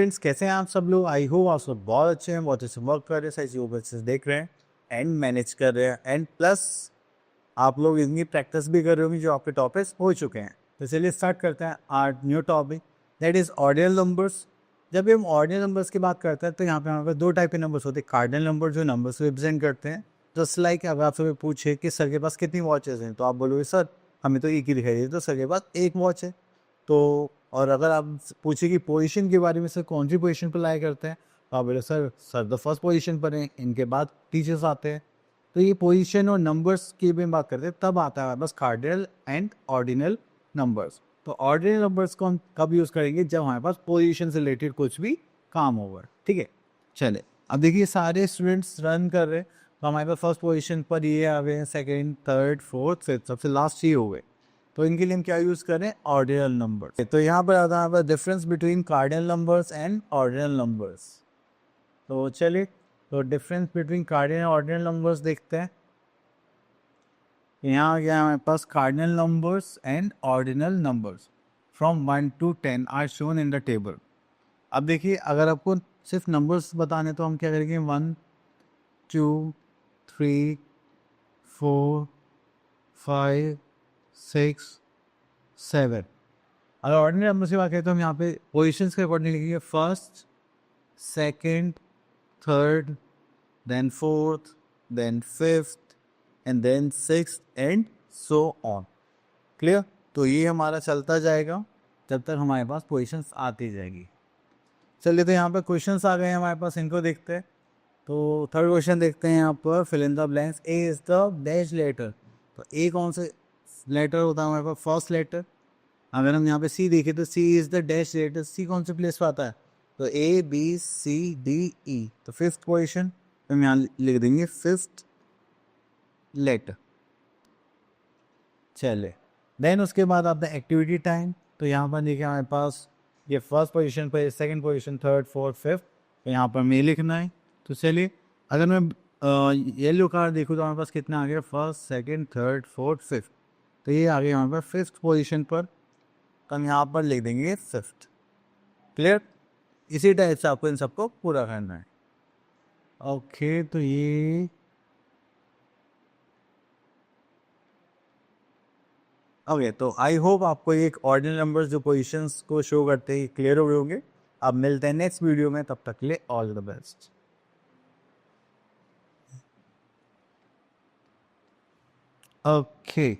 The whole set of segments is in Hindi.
स्टूडेंट्स, कैसे हैं आप सब लोग? आई होप आप सब बहुत अच्छे हैं, बहुत अच्छे से वर्क कर रहे हैं, सही चीज़ों देख रहे हैं एंड मैनेज कर रहे हैं, एंड प्लस आप लोग इनकी प्रैक्टिस भी कर रहे होंगे जो आपके टॉपिक्स हो चुके हैं। तो चलिए स्टार्ट करते हैं our new topic, that is ordinal numbers. जब हम ऑर्डिनल नंबर्स की बात करते हैं तो यहाँ पे हमारे पास दो टाइप के नंबर्स होते हैं। कार्डिनल नंबर जो नंबर्स रिप्रेजेंट करते हैं, जस्ट लाइक अगर आपसे पूछे कि सर के पास कितनी वॉचेस हैं, तो आप बोलोगे सर हमें तो एक ही दिखाई दी, तो सर के पास एक वॉच है। तो और अगर आप पूछे कि पोजीशन के बारे में, सर कौन सी पोजीशन पर लाया करते हैं, तो आप बोले sir sir the first position पर हैं, इनके बाद टीचर्स आते हैं। तो ये पोजीशन और नंबर्स की भी बात करते हैं, तब आता है बस कार्डिनल एंड ऑर्डिनल नंबर्स। तो ऑर्डिनल नंबर्स को हम कब यूज़ करेंगे? जब हमारे पास पोजीशन से रिलेटेड कुछ भी काम होगा। ठीक है, चले अब देखिए सारे स्टूडेंट्स रन कर रहे हैं, तो हमारे पास फर्स्ट पोजीशन पर ये आ गए हैं, सेकेंड, थर्ड, फोर्थ, फिफ्थ, सबसे लास्ट ये हो गए। तो इनके लिए हम क्या यूज़ करें? Ordinal numbers. तो यहाँ पर आता है difference between cardinal numbers and ordinal numbers. तो चलिए, तो डिफरेंस बिटवीन कार्डिनल और ऑर्डिनल नंबर्स देखते हैं। यहाँ आ गया हमारे पास cardinal numbers and ordinal numbers from 1 to 10 are shown in the table. अब देखिए, अगर आपको सिर्फ नंबर्स बताने तो हम क्या करेंगे? 1 2 3 4 5 6 7। अगर ऑर्डिनल नंबर की बात करें तो हम यहाँ पे पोजिशंस के अकॉर्डिंग लिखेंगे, first, second, third, then fourth, then fifth, and then sixth, and so on. Clear? तो ये हमारा चलता जाएगा जब तक हमारे पास पोजीशंस आती जाएगी। चलिए, तो यहाँ पर क्वेश्चंस आ गए हैं हमारे पास, इनको देखते हैं। तो थर्ड क्वेश्चन देखते हैं यहाँ पर, fill in the blanks. A is the dash letter. तो ए कौन से लेटर होता है हमारे पास? First letter. अगर हम यहाँ पे सी देखें तो सी इज द डैश लेटर, सी कौन से प्लेस पर आता है? तो A B C D E, तो फिफ्थ पोजीशन हम यहाँ लिख देंगे, फिफ्थ लेटर। चले, देन उसके बाद आता है एक्टिविटी टाइम। तो यहाँ पर देखिए हमारे पास ये फर्स्ट पोजीशन पर, second position, third, fourth, fifth, तो यहाँ पर मैं लिखना है। तो चलिए, अगर मैं येलो कार्ड देखूँ तो हमारे पास कितना आ गया? First, second, third, fourth, fifth. तो ये आ गया हमारे पास फिफ्थ पोजीशन पर, तो हम यहाँ पर लिख देंगे फिफ्थ। क्लियर? इसी टाइप से आपको इन सबको पूरा करना है। ओके, तो ये ओके, तो आई होप आपको एक ऑर्डिनल नंबर्स जो पोजीशंस को शो करते हैं क्लियर हो गए होंगे। अब मिलते हैं नेक्स्ट वीडियो में, तब तक के लिए all the best. Okay,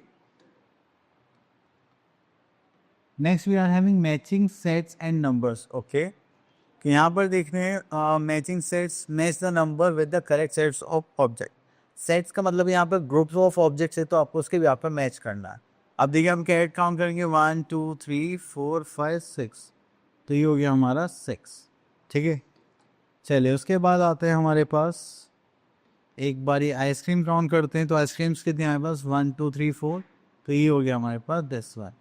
next we are having matching sets and numbers. Okay, कि यहाँ पर देखने हैं matching sets, match the number with the correct sets of object. Sets का मतलब यहाँ पर ग्रुप्स ऑफ ऑब्जेक्ट्स है, तो आपको उसके भी यहाँ पर मैच करना है। अब देखिए हम कैरेट काउंट करेंगे, 1 2 3 4 5 6, तो ये हो गया हमारा 6। ठीक है, चलिए उसके बाद आते हैं हमारे पास, एक बारी आइसक्रीम काउंट करते हैं। तो आइसक्रीम्स कितने हमारे पास? 1 2 3 4, तो ये हो गया हमारे पास 10 बार।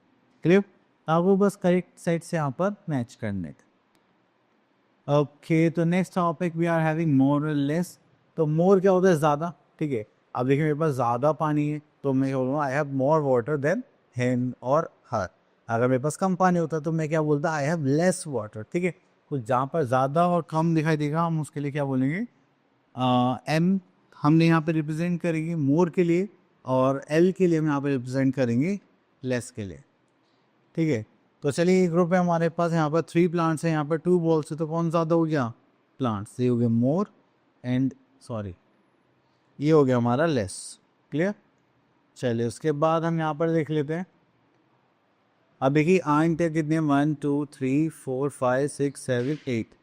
क्लियर? आपको बस करेक्ट सेट से यहाँ पर मैच करने का। ओके, तो next topic we are having more और लेस। तो मोर क्या होता है? ज़्यादा। ठीक है, अब देखिए मेरे पास ज़्यादा पानी है, तो मैं बोलूँगा I have more water than him और हर। अगर मेरे पास कम पानी होता तो मैं क्या बोलता? I have less water. ठीक है, तो जहाँ पर ज़्यादा और कम दिखाई देगा हम उसके लिए क्या बोलेंगे? एम हमने यहाँ पे रिप्रेजेंट करेंगे मोर के लिए, और एल के लिए हम यहाँ पे रिप्रेजेंट करेंगे लेस के लिए। ठीक है, तो चलिए ग्रुप है हमारे पास, यहाँ पर 3 प्लांट्स हैं, यहाँ पर 2 बॉल्स है, तो कौन ज़्यादा हो गया? प्लांट्स। ये हो गया मोर एंड सॉरी ये हो गया हमारा लेस। क्लियर? चलिए उसके बाद हम यहाँ पर देख लेते हैं। अब देखिए आंट है कितने? 1 2 3 4 5 6 7 8।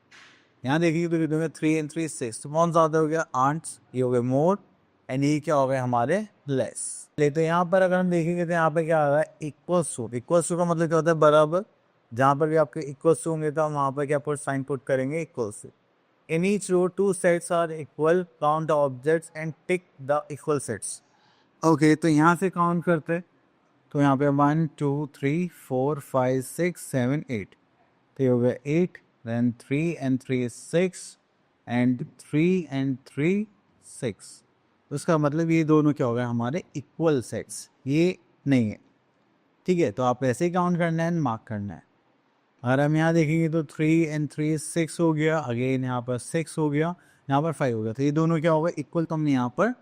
यहाँ देखिए तो कितने? 3 एंड 3 6, तो कौन ज़्यादा हो गया? आंट्स। ये हो गए मोर, एंड ये क्या हो गए? हमारे लेस। ले, तो यहाँ पर अगर हम देखेंगे तो यहाँ पे क्या आ रहा है? Equals to. इक्वल्स टू का मतलब क्या होता है? बराबर। जहाँ पर भी आपके इक्वल्स टू होंगे तो हम वहाँ पर क्या पुट साइन पुट करेंगे? Equals to. In each row 2 sets are equal, count the objects and tick the equal sets. Okay, तो यहाँ से काउंट करते हैं। तो यहाँ पे 1 2 3 4 5 6 7 8, तो ये हो गया 8, then 3 and 3 is 6, and 3 and 3 6। उसका मतलब ये दोनों क्या हो गया? हमारे इक्वल सेट्स, ये नहीं है। ठीक है, तो आप ऐसे ही काउंट करना है, मार्क करना है। अगर हम यहाँ देखेंगे तो 3 and 3 6 हो गया, अगेन यहाँ पर 6 हो गया, यहाँ पर 5 हो गया, तो ये दोनों क्या होगा इक्वल, तो हमने यहाँ पर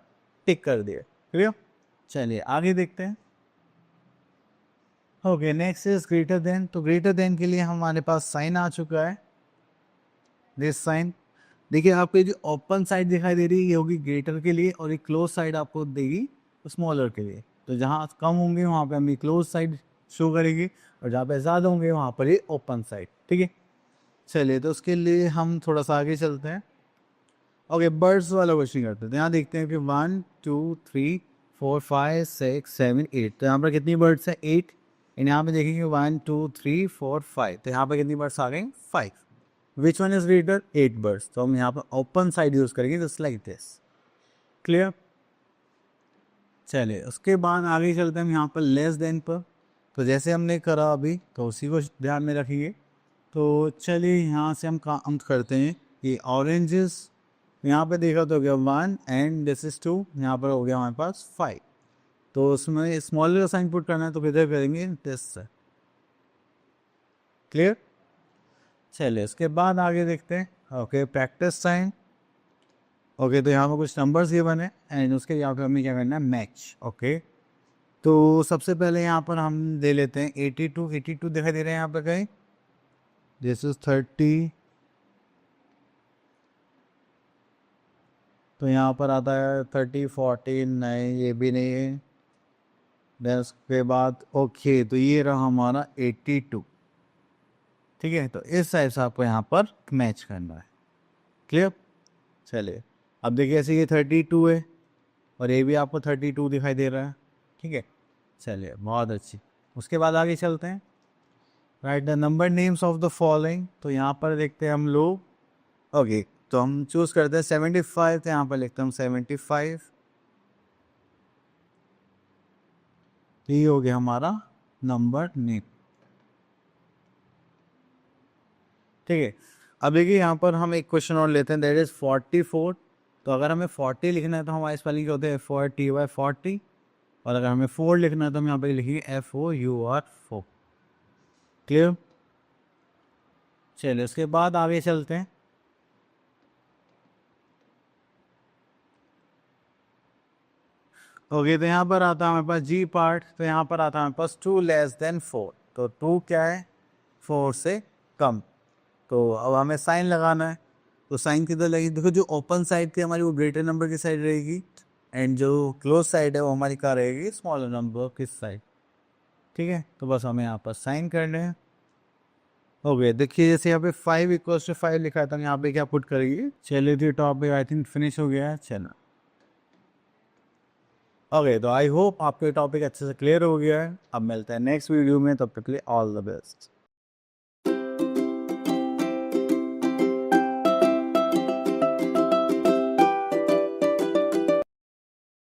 टिक कर दिया। क्लियर? चलिए आगे देखते हैं। Okay, next is greater than. तो ग्रेटर देन के लिए हमारे पास साइन आ चुका है, दिस साइन। देखिए आपको जो ओपन साइड दिखाई दे रही है ये होगी ग्रेटर के लिए, और एक क्लोज साइड आपको देगी स्मॉलर के लिए। तो जहाँ कम होंगे वहाँ पे हमें क्लोज साइड शो करेगी, और जहाँ पे ज़्यादा होंगे वहाँ पर ये ओपन साइड। ठीक है, चलिए तो उसके लिए हम थोड़ा सा आगे चलते हैं। ओके, बर्ड्स वाला क्वेश्चन करते हैं। तो यहाँ देखते हैं कि 1 2 3 4 5 6 7 8, तो यहाँ पर कितनी बर्ड्स हैं 8। एंड यहाँ पे देखेंगे 1 2 3 4 5, तो यहाँ पर कितनी बर्ड्स आ गई 5। Which one is greater 8 birds, तो हम यहाँ पर ओपन साइड यूज करेंगे जस्ट लाइक दिस। क्लियर? चलिए उसके बाद आगे चलते हैं हम यहाँ पर लेस देन पर। तो जैसे हमने करा अभी तो उसी को ध्यान में रखिए। तो चलिए यहाँ से हम काउंट करते हैं कि ऑरेंजेस यहाँ पे देखा तो हो गया 1 एंड दिस इज 2, यहाँ पर हो गया हमारे पास 5। तो उसमें स्मॉलर का साइन पुट करना है तो किधर करेंगे दिस से। क्लियर? चलिए उसके बाद आगे देखते हैं। Okay, practice sign. ओके, तो यहाँ पर कुछ नंबर्स ये बने एंड उसके यहाँ पे हमें क्या करना है मैच। ओके, तो सबसे पहले यहाँ पर हम दे लेते हैं 82। 82 दिखाई दे रहे हैं यहाँ पर कहीं, दिस इज 30, तो यहाँ पर आता है 30 14, नहीं ये भी नहीं है। देन उसके बाद ओके, तो ये रहा हमारा 82। ठीक है, तो इस साइड से आपको यहाँ पर मैच करना है। क्लियर? चलिए अब देखिए ऐसे ये 32 है और ये भी आपको 32 दिखाई दे रहा है। ठीक है, चलिए बहुत अच्छी। उसके बाद आगे चलते हैं। Right the number names of the following. तो यहाँ पर देखते हैं हम लोग। ओके, तो हम चूज करते हैं 75, तो यहाँ पर लिखते हैं हम 75। ये हो गया हमारा नंबर नेम। ठीक है, अब देखिए यहाँ पर हम एक क्वेश्चन और लेते हैं, दैट इज 44। तो अगर हमें 40 लिखना है तो हमारे स्पेलिंग क्या होते हैं FORTY 40, और अगर हमें 4 लिखना है तो हम यहाँ पे लिखिए FOUR 4। क्लियर? चलिए उसके बाद आगे चलते हैं। ओके, तो यहाँ पर आता है हमारे पास जी पार्ट। तो यहाँ पर आता है हमारे पास 2 लेस देन 4। तो 2 क्या है 4 से कम। तो अब हमें साइन लगाना है। तो साइन किधर लगेगी, देखो जो ओपन साइड थी हमारी वो ग्रेटर नंबर की साइड रहेगी, एंड जो क्लोज साइड है वो हमारी कहाँ रहेगी स्मॉलर नंबर की साइड। ठीक है, तो बस हमें यहाँ पर साइन करने हैं। ओके, देखिए जैसे यहाँ पे 5 = 5 लिखा है, तो यहाँ पे क्या पुट करेगी। चलिए तो टॉपिक आई थिंक फिनिश हो गया है। चलो ओके, तो आई होप आपको टॉपिक अच्छे से क्लियर हो गया है। अब मिलते हैं नेक्स्ट वीडियो में, तब तक के लिए ऑल द बेस्ट।